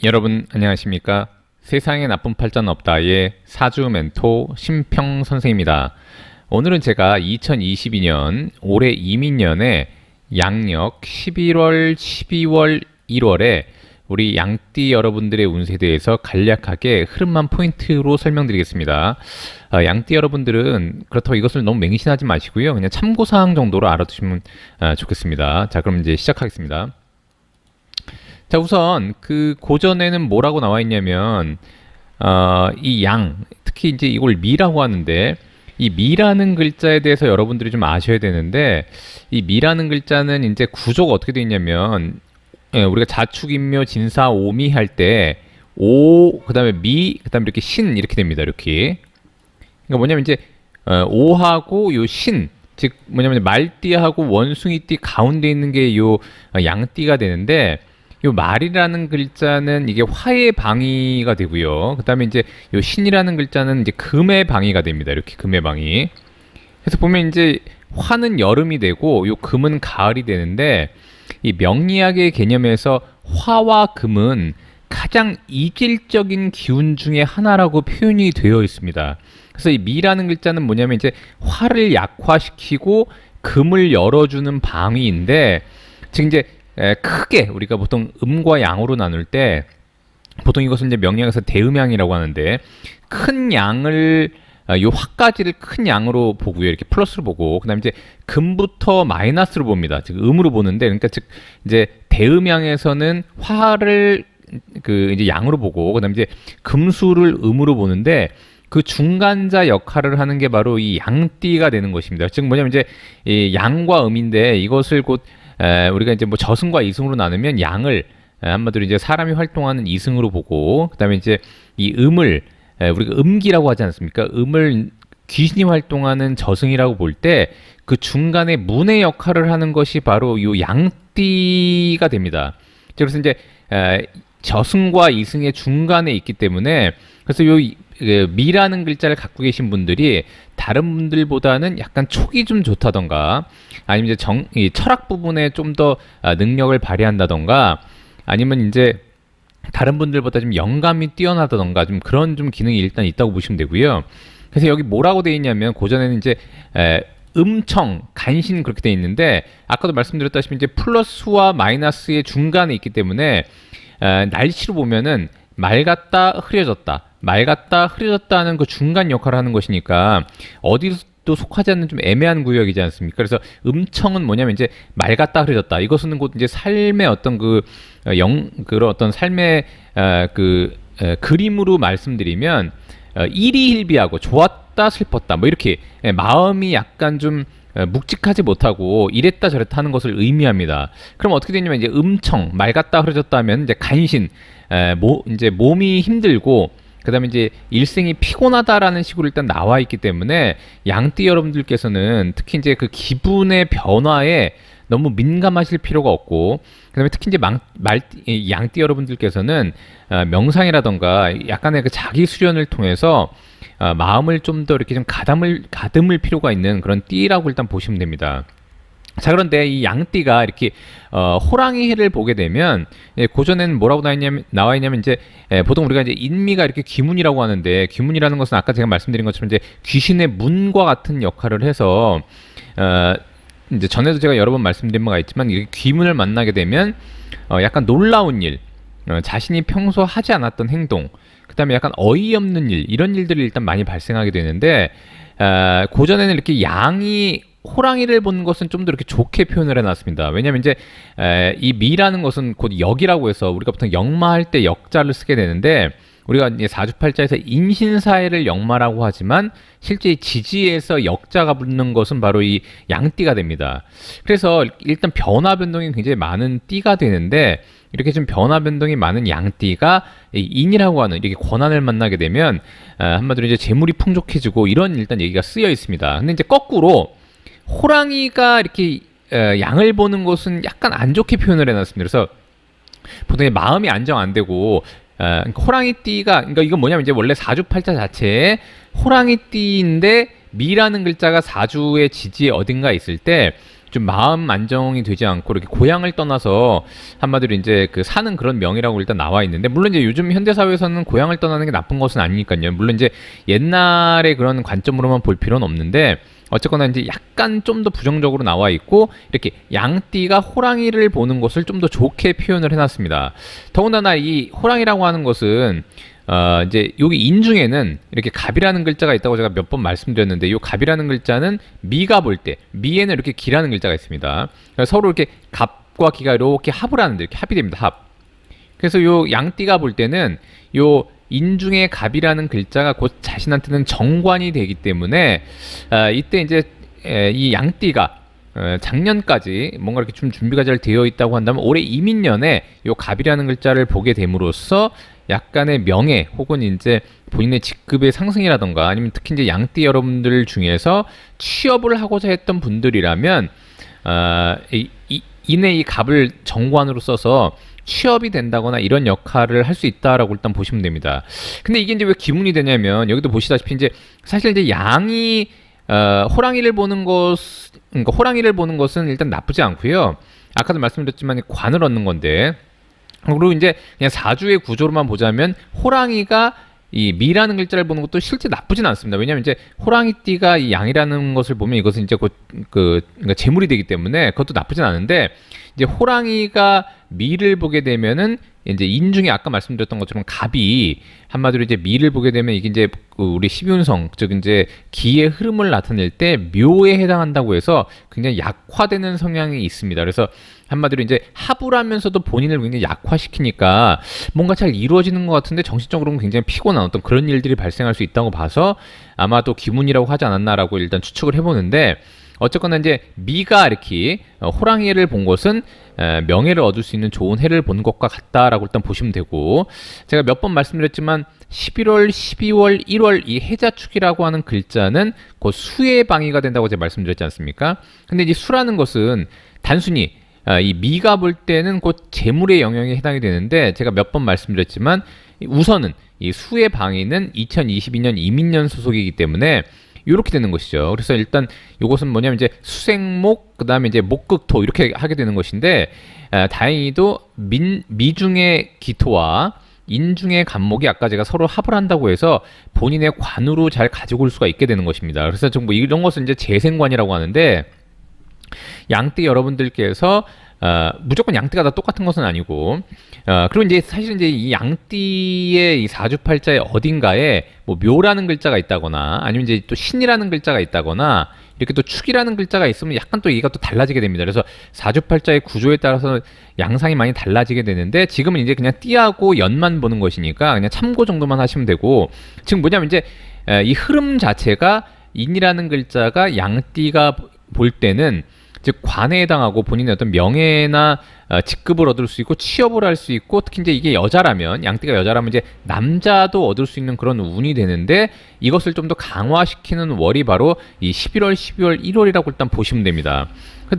여러분 안녕하십니까? 세상에 나쁜 팔자는 없다의 사주 멘토 심평 선생입니다. 오늘은 제가 2022년 올해 이민년에 양력 11월, 12월, 1월에 우리 양띠 여러분들의 운세에 대해서 간략하게 흐름만 포인트로 설명드리겠습니다. 양띠 여러분들은 그렇다고 이것을 너무 맹신하지 마시고요. 그냥 참고사항 정도로 알아두시면 좋겠습니다. 자, 그럼 이제 시작하겠습니다. 자, 우선 그 고전에는 뭐라고 나와 있냐면 이 양, 특히 이제 이걸 미라고 하는데, 이 미라는 글자에 대해서 여러분들이 좀 아셔야 되는데, 이 미라는 글자는 이제 구조가 어떻게 되어 있냐면, 우리가 자축인묘 진사 오미 할 때 오, 그다음에 미, 그다음에 이렇게 신 이렇게 됩니다. 이렇게. 그러니까 뭐냐면 이제 오하고 요 신, 즉 뭐냐면 말띠하고 원숭이띠 가운데 있는 게 요 양띠가 되는데, 요 말이라는 글자는 이게 화의 방위가 되고요. 그다음에 이제 요 신이라는 글자는 이제 금의 방위가 됩니다. 이렇게 금의 방위. 그래서 보면 이제 화는 여름이 되고 요 금은 가을이 되는데, 이 명리학의 개념에서 화와 금은 가장 이질적인 기운 중에 하나라고 표현이 되어 있습니다. 그래서 이 미라는 글자는 뭐냐면 이제 화를 약화시키고 금을 열어주는 방위인데, 즉 이제 크게 우리가 보통 음과 양으로 나눌 때 보통 이것을 이제 명리학에서 대음양이라고 하는데, 큰 양을 요 화까지를 큰 양으로 보고요. 이렇게 플러스로 보고, 그다음에 이제 금부터 마이너스로 봅니다. 즉 음으로 보는데, 그러니까 즉 이제 대음양에서는 화를 그 이제 양으로 보고, 그다음에 이제 금수를 음으로 보는데, 그 중간자 역할을 하는 게 바로 이 양띠가 되는 것입니다. 즉 뭐냐면 이제 이 양과 음인데, 이것을 곧 우리가 이제 뭐 저승과 이승으로 나누면 양을 한마디로 이제 사람이 활동하는 이승으로 보고, 그다음에 이제 이 음을 우리가 음기라고 하지 않습니까? 음을 귀신이 활동하는 저승이라고 볼 때 그 중간에 문의 역할을 하는 것이 바로 이 양띠가 됩니다. 그래서 이제 저승과 이승의 중간에 있기 때문에, 그래서 요 미라는 글자를 갖고 계신 분들이 다른 분들보다는 약간 촉이 좀 좋다던가, 아니면 이제 이 철학 부분에 좀 더 능력을 발휘한다던가, 아니면 이제 다른 분들보다 좀 영감이 뛰어나다던가, 좀 그런 좀 기능이 일단 있다고 보시면 되고요. 그래서 여기 뭐라고 되어 있냐면, 고전에는 이제 음청, 간신 그렇게 되어 있는데, 아까도 말씀드렸다시피 이제 플러스와 마이너스의 중간에 있기 때문에 날씨로 보면은 맑았다 흐려졌다, 맑았다 흐려졌다는 그 중간 역할을 하는 것이니까 어디도 속하지 않는 좀 애매한 구역이지 않습니까? 그래서 음청은 뭐냐면 이제 맑았다 흐려졌다, 이것은 곧 이제 삶의 어떤 그런 어떤 삶의 그림으로 말씀드리면 일희일비하고 좋았다 슬펐다 뭐 이렇게 마음이 약간 좀 묵직하지 못하고 이랬다 저랬다 하는 것을 의미합니다. 그럼 어떻게 되냐면 이제 음청, 맑았다 흐려졌다 하면 이제 간신, 이제 몸이 힘들고, 그다음에 이제 일생이 피곤하다라는 식으로 일단 나와 있기 때문에, 양띠 여러분들께서는 특히 이제 그 기분의 변화에 너무 민감하실 필요가 없고, 그다음에 특히 이제 양띠 여러분들께서는 명상이라던가 약간의 그 자기 수련을 통해서 마음을 좀 더 이렇게 좀 가듬을 필요가 있는 그런 띠라고 일단 보시면 됩니다. 자, 그런데 이 양띠가 이렇게 호랑이 해를 보게 되면, 고전에는 뭐라고 나와 있냐면 이제 보통 우리가 이제 인미가 이렇게 귀문이라고 하는데, 귀문이라는 것은 아까 제가 말씀드린 것처럼 이제 귀신의 문과 같은 역할을 해서 이제 전에도 제가 여러 번 말씀드린 바가 있지만, 이렇게 귀문을 만나게 되면 약간 놀라운 일, 자신이 평소 하지 않았던 행동, 그 다음에 약간 어이없는 일, 이런 일들이 일단 많이 발생하게 되는데, 고전에는 이렇게 양이 호랑이를 보는 것은 좀 더 이렇게 좋게 표현을 해놨습니다. 왜냐하면 이제 이 미라는 것은 곧 역이라고 해서 우리가 보통 역마할 때 역자를 쓰게 되는데, 우리가 이제 사주팔자에서 인신사회를 역마라고 하지만 실제 지지에서 역자가 붙는 것은 바로 이 양띠가 됩니다. 그래서 일단 변화 변동이 굉장히 많은 띠가 되는데, 이렇게 좀 변화 변동이 많은 양띠가 인이라고 하는 이렇게 권한을 만나게 되면 한마디로 이제 재물이 풍족해지고, 이런 일단 얘기가 쓰여 있습니다. 근데 이제 거꾸로 호랑이가 이렇게 양을 보는 것은 약간 안 좋게 표현을 해놨습니다. 그래서 보통 마음이 안정 안 되고, 그러니까 호랑이띠가, 그러니까 이건 뭐냐면 이제 원래 사주팔자 자체에 호랑이띠인데 미라는 글자가 사주의 지지에 어딘가 있을 때, 좀 마음 안정이 되지 않고 이렇게 고향을 떠나서 한마디로 이제 그 사는 그런 명이라고 일단 나와 있는데, 물론 이제 요즘 현대 사회에서는 고향을 떠나는 게 나쁜 것은 아니니까요. 물론 이제 옛날의 그런 관점으로만 볼 필요는 없는데, 어쨌거나 이제 약간 좀 더 부정적으로 나와 있고, 이렇게 양띠가 호랑이를 보는 것을 좀 더 좋게 표현을 해놨습니다. 더군다나 이 호랑이라고 하는 것은 이제 여기 인중에는 이렇게 갑이라는 글자가 있다고 제가 몇 번 말씀드렸는데, 이 갑이라는 글자는 미가 볼 때, 미에는 이렇게 기라는 글자가 있습니다. 그래서 서로 이렇게 갑과 기가 이렇게 합을 하는데, 이렇게 합이 됩니다. 합. 그래서 요 양띠가 볼 때는 요 인중의 갑이라는 글자가 곧 자신한테는 정관이 되기 때문에, 이때 이제 이 양띠가 작년까지 뭔가 이렇게 좀 준비가 잘 되어 있다고 한다면, 올해 이민년에 요 갑이라는 글자를 보게 됨으로써 약간의 명예 혹은 이제 본인의 직급의 상승이라던가, 아니면 특히 이제 양띠 여러분들 중에서 취업을 하고자 했던 분들이라면 이내 이 갑을 정관으로 써서 취업이 된다거나 이런 역할을 할 수 있다라고 일단 보시면 됩니다. 근데 이게 이제 왜 기문이 되냐면, 여기도 보시다시피 이제 사실 이제 양이 호랑이를 보는 그러니까 호랑이를 보는 것은 일단 나쁘지 않고요. 아까도 말씀드렸지만 관을 얻는 건데, 그리고 이제 그냥 사주의 구조로만 보자면 호랑이가 이 미라는 글자를 보는 것도 실제 나쁘진 않습니다. 왜냐하면 이제 호랑이띠가 이 양이라는 것을 보면 이것은 이제 그러니까 재물이 되기 때문에 그것도 나쁘진 않은데, 이제 호랑이가 미를 보게 되면은 이제 인중에 아까 말씀드렸던 것처럼 갑이 한마디로 이제 미를 보게 되면 이게 이제 우리 십윤성, 즉 이제 기의 흐름을 나타낼 때 묘에 해당한다고 해서 굉장히 약화되는 성향이 있습니다. 그래서 한마디로 이제 합을 하면서도 본인을 굉장히 약화시키니까 뭔가 잘 이루어지는 것 같은데 정신적으로는 굉장히 피곤한 어떤 그런 일들이 발생할 수 있다고 봐서 아마도 기문이라고 하지 않았나라고 일단 추측을 해보는데, 어쨌거나 이제 미가 이렇게 호랑이를 본 것은 명예를 얻을 수 있는 좋은 해를 본 것과 같다라고 일단 보시면 되고, 제가 몇 번 말씀드렸지만 11월, 12월, 1월 이 해자축이라고 하는 글자는 곧 수의 방위가 된다고 제가 말씀드렸지 않습니까? 근데 이제 수라는 것은 단순히 이 미가 볼 때는 곧 재물의 영역에 해당이 되는데, 제가 몇 번 말씀드렸지만 우선은 이 수의 방위는 2022년 이민년 소속이기 때문에 이렇게 되는 것이죠. 그래서 일단 이것은 뭐냐면 이제 수생목, 그 다음에 이제 목극토 이렇게 하게 되는 것인데, 다행히도 미중의 기토와 인중의 간목이 아까 제가 서로 합을 한다고 해서 본인의 관으로 잘 가지고 올 수가 있게 되는 것입니다. 그래서 좀 뭐 이런 것은 이제 재생관이라고 하는데, 양띠 여러분들께서 무조건 양띠가 다 똑같은 것은 아니고, 그리고 이제 사실 이제 이 양띠의 이 사주팔자의 어딘가에 뭐 묘라는 글자가 있다거나, 아니면 이제 또 신이라는 글자가 있다거나, 이렇게 또 축이라는 글자가 있으면 약간 또 얘가 또 달라지게 됩니다. 그래서 사주팔자의 구조에 따라서 양상이 많이 달라지게 되는데, 지금은 이제 그냥 띠하고 연만 보는 것이니까 그냥 참고 정도만 하시면 되고, 지금 뭐냐면 이제 이 흐름 자체가 인이라는 글자가 양띠가 볼 때는 즉 관에 해당하고 본인의 어떤 명예나 직급을 얻을 수 있고 취업을 할 수 있고, 특히 이제 이게 여자라면, 양띠가 여자라면 이제 남자도 얻을 수 있는 그런 운이 되는데, 이것을 좀 더 강화시키는 월이 바로 이 11월, 12월, 1월이라고 일단 보시면 됩니다.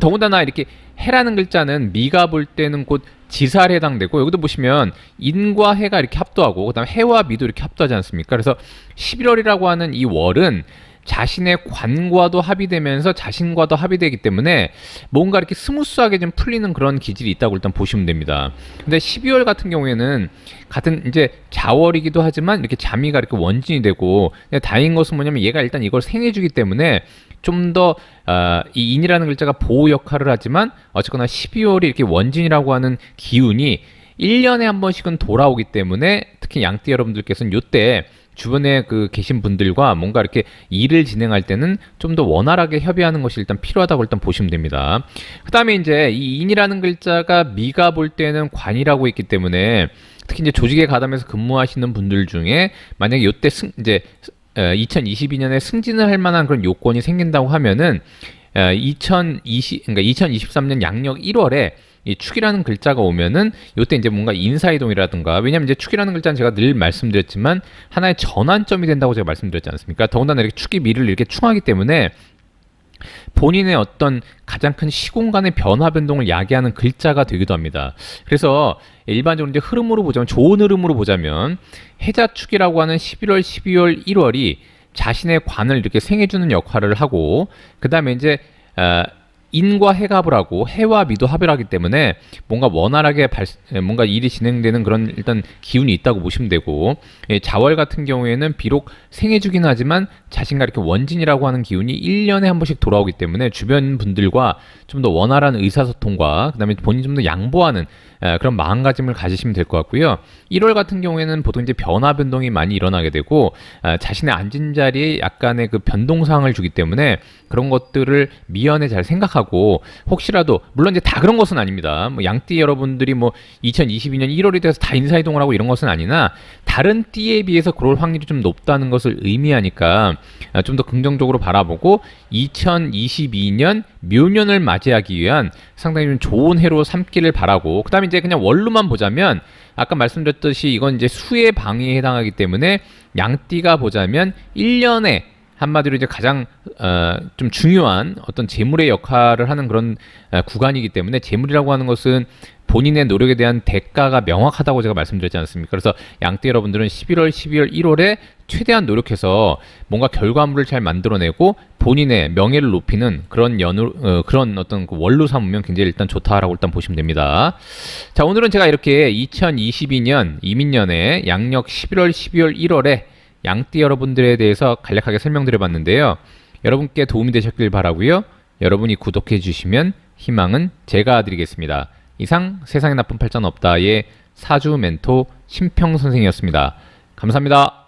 더군다나 이렇게 해라는 글자는 미가 볼 때는 곧 지살에 해당되고, 여기도 보시면 인과 해가 이렇게 합도하고 그다음에 해와 미도 이렇게 합도하지 않습니까? 그래서 11월이라고 하는 이 월은 자신의 관과도 합이 되면서 자신과도 합이 되기 때문에 뭔가 이렇게 스무스하게 좀 풀리는 그런 기질이 있다고 일단 보시면 됩니다. 근데 12월 같은 경우에는 같은 이제 자월이기도 하지만 이렇게 자미가 이렇게 원진이 되고, 다행인 것은 뭐냐면 얘가 일단 이걸 생해주기 때문에 좀 더 이 인이라는 글자가 보호 역할을 하지만, 어쨌거나 12월이 이렇게 원진이라고 하는 기운이 1년에 한 번씩은 돌아오기 때문에, 특히 양띠 여러분들께서는 요때 주변에 계신 분들과 뭔가 이렇게 일을 진행할 때는 좀 더 원활하게 협의하는 것이 일단 필요하다고 일단 보시면 됩니다. 그 다음에 이제 이 인이라는 글자가 미가 볼 때는 관이라고 있기 때문에, 특히 이제 조직에 가담해서 근무하시는 분들 중에 만약에 이때 이제 2022년에 승진을 할 만한 그런 요건이 생긴다고 하면은 2023년 양력 1월에 이 축이라는 글자가 오면은 요때 이제 뭔가 인사이동이라든가, 왜냐면 이제 축이라는 글자는 제가 늘 말씀드렸지만 하나의 전환점이 된다고 제가 말씀드렸지 않습니까? 더군다나 이렇게 축이 미를 이렇게 충하기 때문에 본인의 어떤 가장 큰 시공간의 변화 변동을 야기하는 글자가 되기도 합니다. 그래서 일반적으로 이제 흐름으로 보자면, 좋은 흐름으로 보자면 해자축이라고 하는 11월, 12월, 1월이 자신의 관을 이렇게 생해주는 역할을 하고, 그 다음에 이제 인과 해갑을 하고 해와 미도 합을 하기 때문에 뭔가 원활하게 뭔가 일이 진행되는 그런 일단 기운이 있다고 보시면 되고, 자월 같은 경우에는 비록 생해주긴 하지만 자신과 이렇게 원진이라고 하는 기운이 1년에 한 번씩 돌아오기 때문에 주변 분들과 좀 더 원활한 의사소통과 그다음에 본인이 좀 더 양보하는 그런 마음가짐을 가지시면 될 것 같고요. 1월 같은 경우에는 보통 이제 변화 변동이 많이 일어나게 되고 자신의 앉은 자리에 약간의 그 변동사항을 주기 때문에 그런 것들을 미연에 잘 생각하고, 혹시라도 물론 이제 다 그런 것은 아닙니다. 뭐 양띠 여러분들이 뭐 2022년 1월이 돼서 다 인사이동을 하고 이런 것은 아니나 다른 띠에 비해서 그럴 확률이 좀 높다는 것을 의미하니까 좀 더 긍정적으로 바라보고 2022년 묘년을 맞이하기 위한 상당히 좀 좋은 해로 삼기를 바라고, 그다음에 이제 그냥 원로만 보자면 아까 말씀드렸듯이 이건 이제 수의 방위에 해당하기 때문에 양띠가 보자면 1년에 한마디로 이제 가장 좀 중요한 어떤 재물의 역할을 하는 그런 구간이기 때문에, 재물이라고 하는 것은 본인의 노력에 대한 대가가 명확하다고 제가 말씀드렸지 않습니까? 그래서 양띠 여러분들은 11월, 12월, 1월에 최대한 노력해서 뭔가 결과물을 잘 만들어내고 본인의 명예를 높이는 그런 그런 어떤 그 원로 삼으면 굉장히 일단 좋다라고 일단 보시면 됩니다. 자, 오늘은 제가 이렇게 2022년 이민년에 양력 11월, 12월, 1월에 양띠 여러분들에 대해서 간략하게 설명드려 봤는데요. 여러분께 도움이 되셨길 바라고요. 여러분이 구독해 주시면 희망은 제가 드리겠습니다. 이상 세상에 나쁜 팔자는 없다의 사주 멘토 심평 선생이었습니다. 감사합니다.